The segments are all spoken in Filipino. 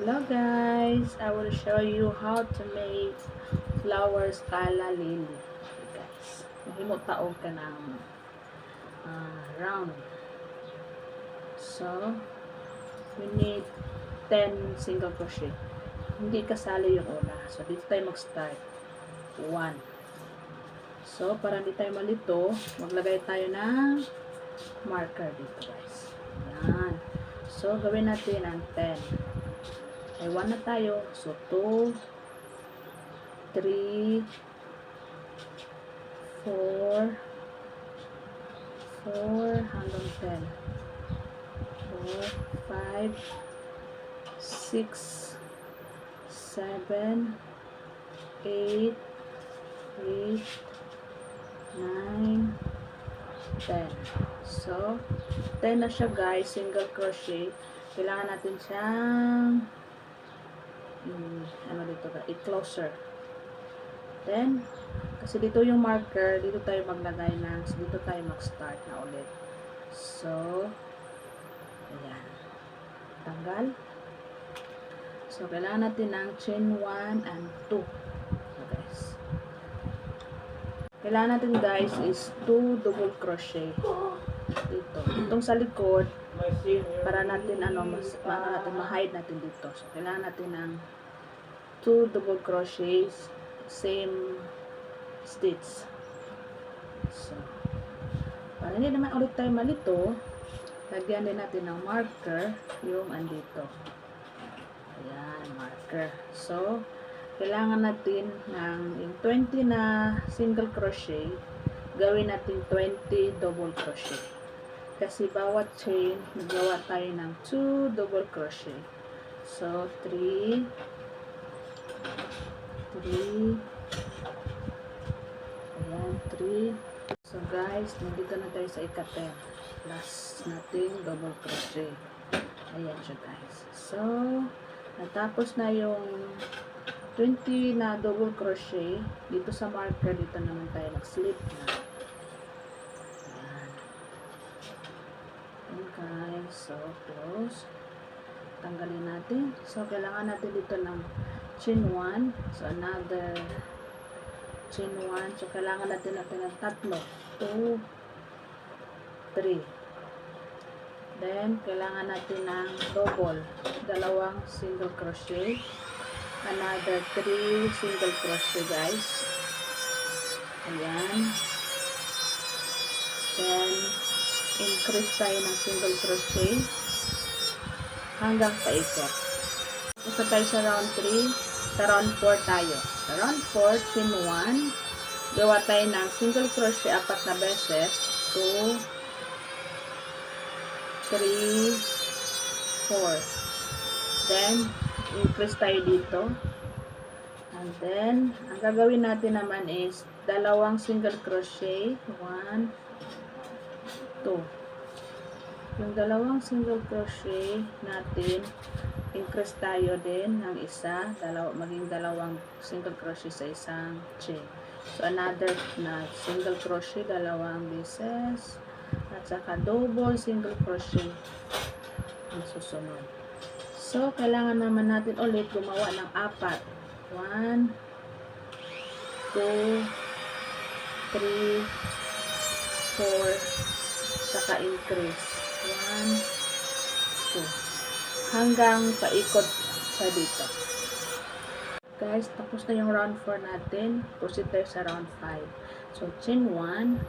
Hello guys, I will show you how to make flower scala lily. Okay guys, mahimo taog ka ng round. So, we need 10 single crochet. Hindi kasali yung una. So, dito tayo mag-start. 1. So, para hindi tayo malito, maglagay tayo ng marker dito guys. Yan. So, gawin natin ang 10. Ay 1 na tayo. So, 2, 3, 4, 4 hanggang 10. 4, 5, 6, 7, 8, 8, 9, 10. So, 10 na siya guys, single crochet. Kailangan natin siyang i-closer. Then, kasi dito yung marker, dito tayo maglagay ng, dito tayo mag-start na ulit. So, ayan. Tanggal. So, kailangan natin ng chain 1 and 2. So, guys. Kailangan natin guys is 2 double crochet. Dito. Itong sa likod, para natin, ma-hide natin dito. So, kailangan natin ng 2 double crochets, same stitch. So, para hindi naman ulit tayo malito, lagyan din natin ng marker yung andito. Ayan, marker. So, kailangan natin ng yung 20 na single crochet, gawin natin 20 double crochet. Kasi bawat chain, nagawa tayo ng 2 double crochet. So, 3, 3, ayan, 3. So guys, nandito na tayo sa ika-10. Last nating double crochet. Ayan siya guys. So, natapos na yung 20 na double crochet. Dito sa marker, dito naman tayo nag-slip na. Ayan. Ayan guys. So, close. Tanggalin natin. So, kailangan natin dito ng chain 1. So, another chain 1. So, kailangan natin ng tatlo. 2, 3. Then, kailangan natin ng double. Dalawang single crochet. Another 3 single crochet, guys. Ayan. Then, increase tayo ng single crochet hanggang paikot. Isa tayo sa round 3. Sa round 4 tayo. Sa round 4, chain 1. Gawa tayo ng single crochet 4 na beses. 2, 3, 4. Then, increase tayo dito. And then, ang gagawin natin naman is dalawang single crochet. 1, 2. Yung dalawang single crochet natin, increase tayo din ng isa, maging dalawang single crochet sa isang chain. So, another na single crochet, dalawang beses, at saka double single crochet ang susunod. So, kailangan naman natin ulit gumawa ng 4. 1, 2, 3, 4, saka increase. 1, 2. Hanggang paikot sa dito. Guys, tapos na yung round 4 natin. Proceed tayo sa round 5. So, chain 1.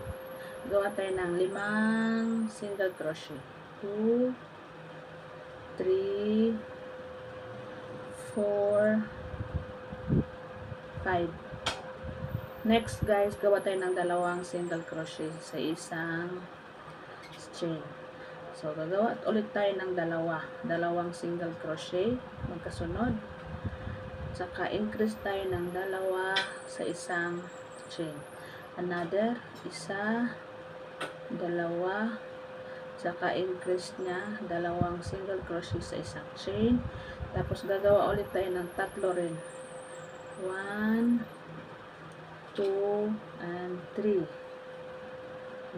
Gawa tayo ng 5 single crochet. 2, 3, 4, 5. Next, guys, gawa tayo ng dalawang single crochet sa isang chain. So, gagawa ulit tayo ng dalawang single crochet magkasunod. Saka increase tayo ng dalawa sa isang chain. Another, isa, dalawa, saka increase niya dalawang single crochet sa isang chain. Tapos gagawa ulit tayo ng tatlo rin. 1, 2, and 3.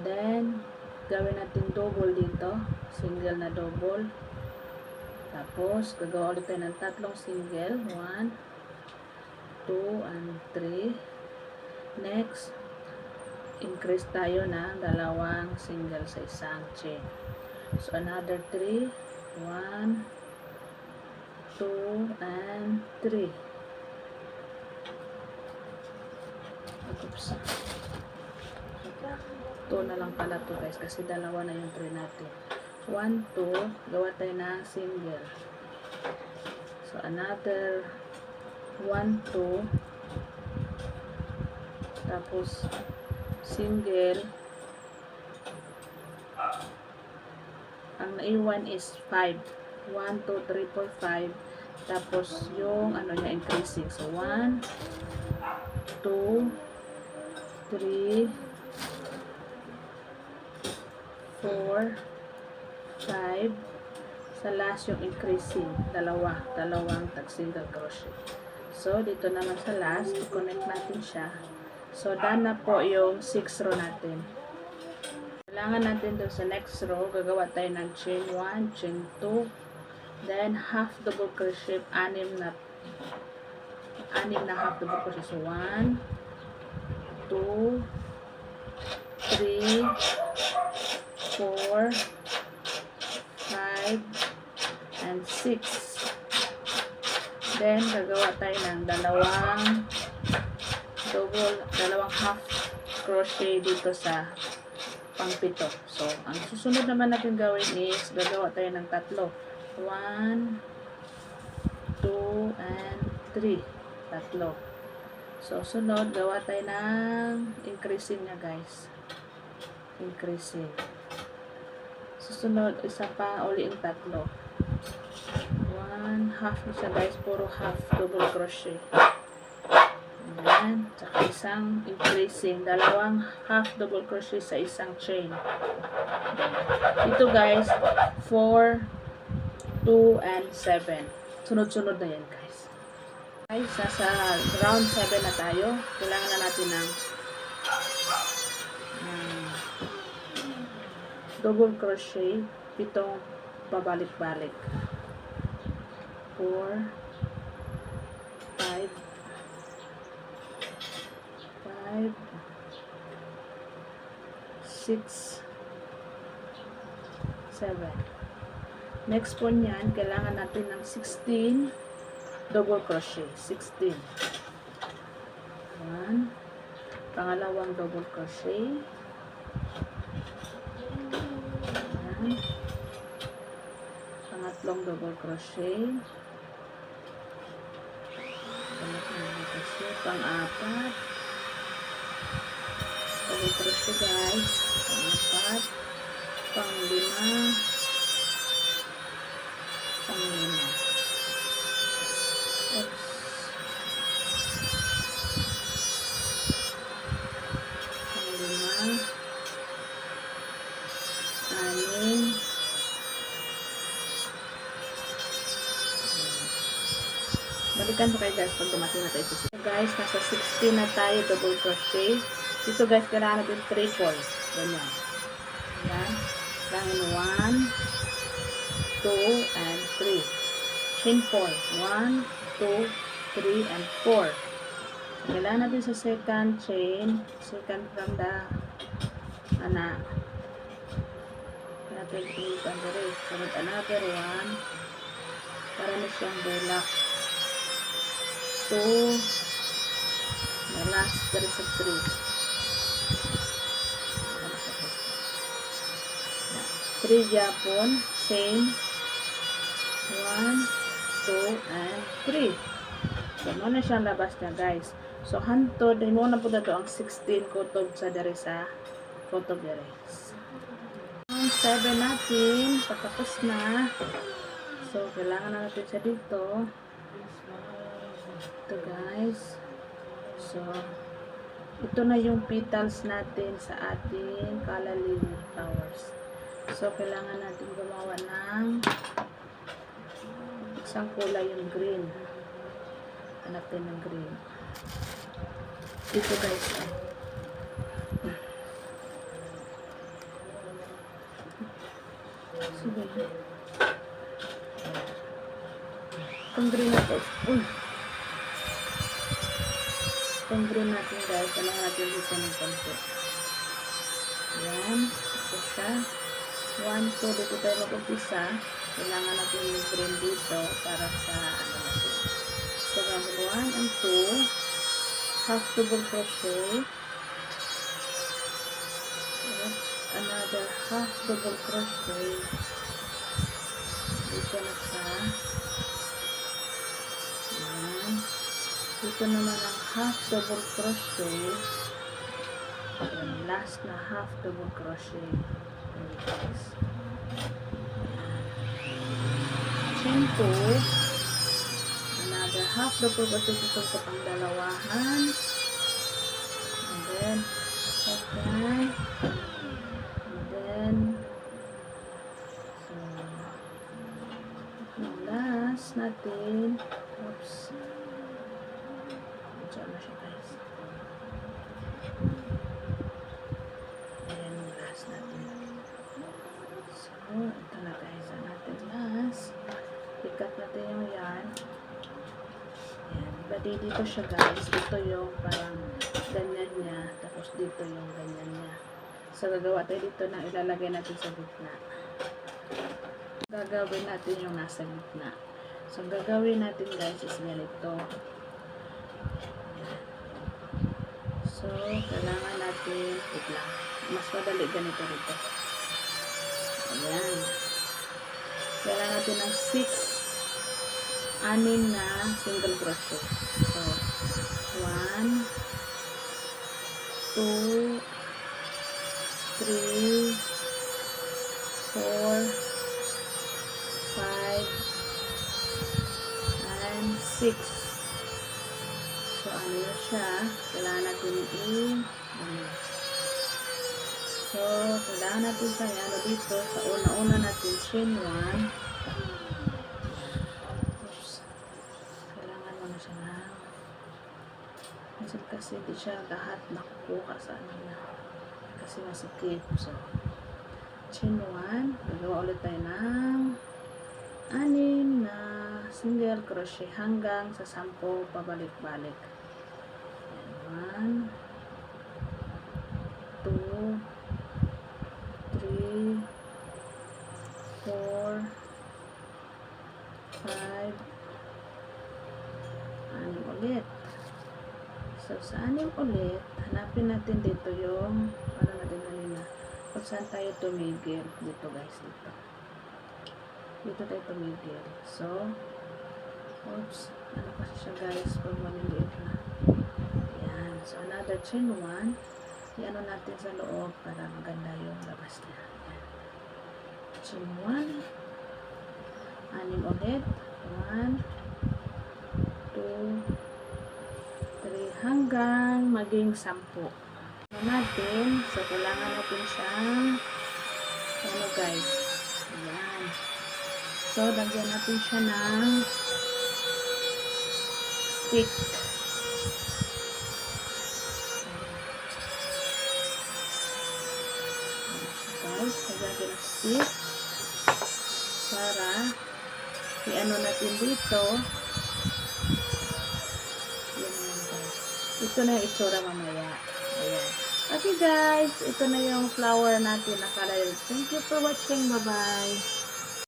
Then, gawin natin double dito. Single na double. Tapos, gagawa ulit tayo ng tatlong single. 1, 2, and 3. Next, increase tayo ng dalawang single sa isang chain. So, another 3. 1, 2, and 3. Oops. 2 na lang pala to guys, kasi dalawa na yung 3 natin. 1, 2, gawa tayo ng single. So, another 1, 2. Tapos, single. Ang naiwan is 5. 1, 2, 3, 4, 5. Tapos, yung ano niya, increasing. So, 1, 2, 3, 4, 5. Sa last, yung increasing. Dalawang tag single crochet. So, dito naman sa last, i-connect natin siya. So, done na po yung 6 row natin. Kailangan natin doon sa next row, gagawa tayo ng chain 1, chain 2, then half double crochet, 6 na half double crochet. So, 1, 2, 3, 4, 5, and 6. Then, gagawa tayo ng dalawang half crochet dito sa pang-pito. So, ang susunod naman natin gawin is, gagawa tayo ng tatlo. 1, 2, and 3. Tatlo. So, sunod, gawa tayo ng increasing na guys. Increasing. Susunod, isa pa, uli yung tatlo. 1, half na siya guys, puro half double crochet. Ayan, tsaka isang increasing, dalawang half double crochet sa isang chain. Ito guys, 4, 2, and 7. Sunod-sunod na yan guys. Guys, nasa round 7 na tayo. Kailangan na natin ng double crochet, 7 pabalik-balik. 4, 5, 6, 7. Next po niyan, kailangan natin ng 16 double crochet. 16. 1. Pangalawang double crochet. Ayan. Pangatlong double crochet. Pang-apat. Double crochet guys. Pang-apat. Pang-lima. Pang-lima. Oops. Pang-lima. 6. Balikan ko kayo guys pag dumating na tayo sa 6. Guys, nasa 16 na tayo double crochet. Dito guys, kailangan natin triple. Ganyan. Ayan. Kailangan 1, 2, and 3. Chain 4. 1, 2, 3, and 4. Kailangan natin sa second chain, second from the natin inipan dere. Sunod another 1 para na siyang bulak. 2, the last there is a 3. 3 Japon, same. 1, 2, and 3. So, muna siyang labas niya guys. So, hantod, mo na po na ito ang 16 kutob sa dere sa kutob dere. Ang 7 natin, patapos na. So, kailangan na natin siya dito. Ito guys. So, ito na yung petals natin sa ating Calla Lily flowers. So, kailangan natin gumawa ng isang kulay yung green. Hanap din ng green. Dito guys. Sige. Itong green na to. Uy! Itong green natin guys. Kailangan natin dito ng konti. Ayan. Ito siya. 1, 2. Dito tayo mag-umpisa. Kailangan natin yung green dito para sa ano natin. So, 1 and 2. Half double crochet. Another half double crochet. Dito na siya. Ayan. Dito naman ang half double crochet. And last na half double crochet. Ayan guys. Chain 2. Another half double crochet dito sa pangdalawahan. And then second. And then last natin, oops, diyan na siya guys. Ayan yung last natin. So, ito na guys ang natin last. Ikat natin yung yarn. Ayan, bali dito siya guys. Ito yung parang ganyan niya, tapos dito yung ganyan niya. So, gagawa tayo dito na ilalagay natin sa gitna. Gagawin natin yung nasa gitna. So, gagawin natin guys is ganito. So, kailangan natin itla. Mas madali ganito rito. Ayan. Kailangan natin ng 6 na single crochet. So, 1 2 3 4 5 and 6. So, ano na siya? Kailangan natin So, kailangan natin sa ano dito. Sa una-una natin chain 1. Oops. Kailangan mo na siya na. Kasi di siya lahat nakukuha sa ano na. Kasi masikip. So, chain 1. Gagawa ulit tayo ng 6 na single crochet hanggang sa 10 pabalik-balik. 1 2 3 4 5 6 ulit. So, sa 6 ulit, hanapin natin dito yung para natin kanina kung saan tayo tumigil. Dito guys, dito. Dito tayo tumigil. So, oops, ano kasi siya guys, pag maliliit na. Ayan. So, another chain 1. I-ano natin sa loob para maganda yung labas niya. Ayan. Chain 1. 6 ulit. 1, 2, 3, hanggang maging 10. Ano natin? So, kailangan natin siyang ano guys. Ayan. So, lagyan natin siya ng stick. Guys, lagyan natin ng stick para i-ano natin dito. Yan yan guys. Ito na yung itsura mamaya. Ayan. Okay guys, ito na yung flower natin nakalagay. Thank you for watching. Bye-bye.